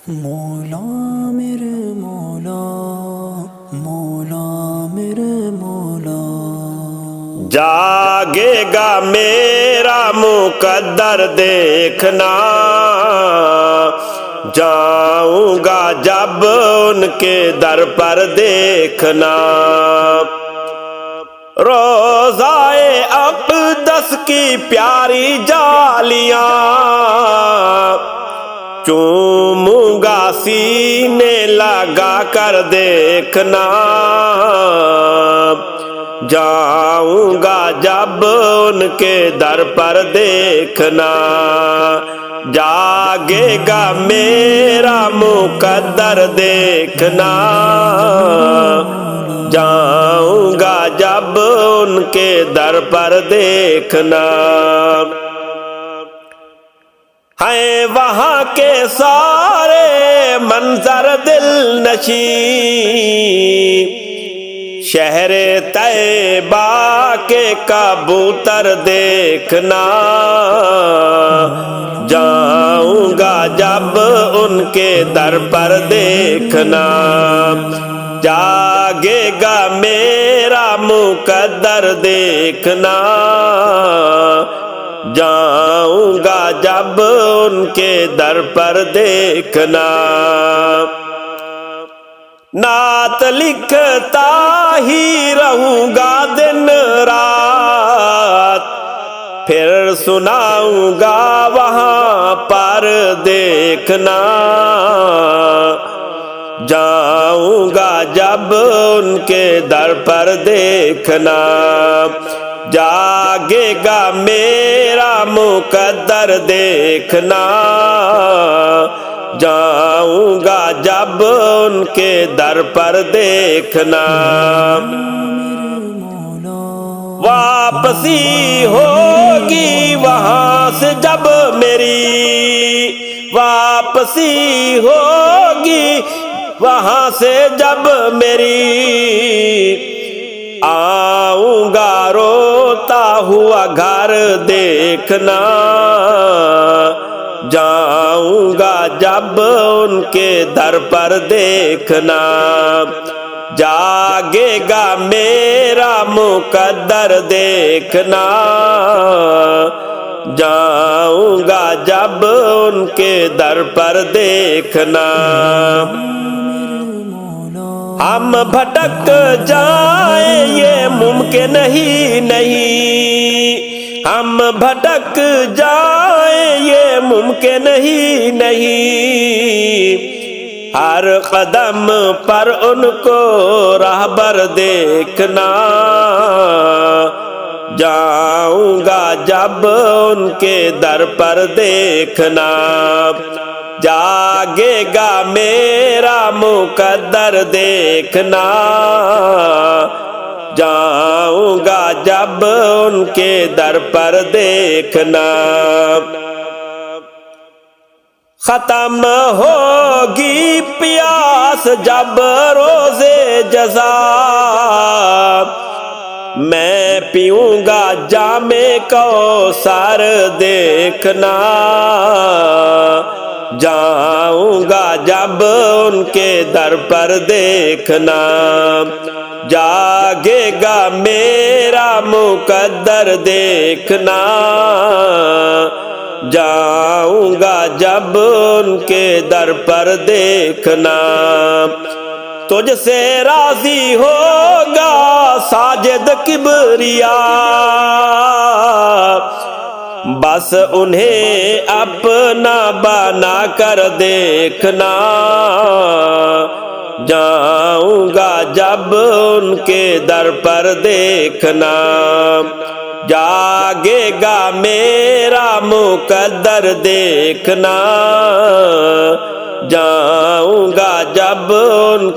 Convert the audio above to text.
مولا میرے مولا، مولا میرے مولا، جاگے گا میرا مقدر دیکھنا، جاؤں گا جب ان کے در پر دیکھنا۔ روضائے اقدس کی پیاری جالیاں چوموں گا سینے لگا کر دیکھنا، جاؤں گا جب ان کے در پر دیکھنا۔ جاگے گا میرا مقدر دیکھنا، جاؤں گا جب ان کے در پر دیکھنا۔ ہیں وہاں کے سارے منظر دل نشیں، شہر طیبہ کے کبوتر دیکھنا، جاؤں گا جب ان کے در پر دیکھنا۔ جاگے گا میرا مقدر دیکھنا، جاؤں گا جب ان کے در پر دیکھنا۔ نعت لکھتا ہی رہوں گا دن رات، پھر سناؤں گا وہاں پر دیکھنا، جاؤں گا جب ان کے در پر دیکھنا۔ جاگے گا میرا مقدر دیکھنا، جاؤں گا جب ان کے در پر دیکھنا۔ واپسی ہوگی وہاں سے جب میری، واپسی ہوگی وہاں سے جب میری، آؤں گا روتا ہوا گھر دیکھنا، جاؤں گا جب ان کے در پر دیکھنا۔ جاگے گا میرا مقدر دیکھنا، جاؤں گا جب ان کے در پر دیکھنا۔ ہم بھٹک جائیں یہ ممکن ہی نہیں، ہم بھٹک جائیں یہ ممکن ہی نہیں، ہر قدم پر ان کو راہبر دیکھنا، جاؤں گا جب ان کے در پر دیکھنا۔ جاگے گا میرا مقدر دیکھنا، جاؤں گا جب ان کے در پر دیکھنا۔ ختم ہوگی پیاس جب روزے جزا، میں پیوں گا جام کوثر دیکھنا، جاؤں گا جب ان کے در پر دیکھنا۔ جاگے گا میرا مقدر دیکھنا، جاؤں گا جب ان کے در پر دیکھنا۔ تجھ سے راضی ہوگا ساجد کبریا، بس انہیں اپنا بنا کر دیکھنا، جاؤں گا جب ان کے در پر دیکھنا۔ جاگے گا میرا مقدر دیکھنا، جاؤں گا جب ان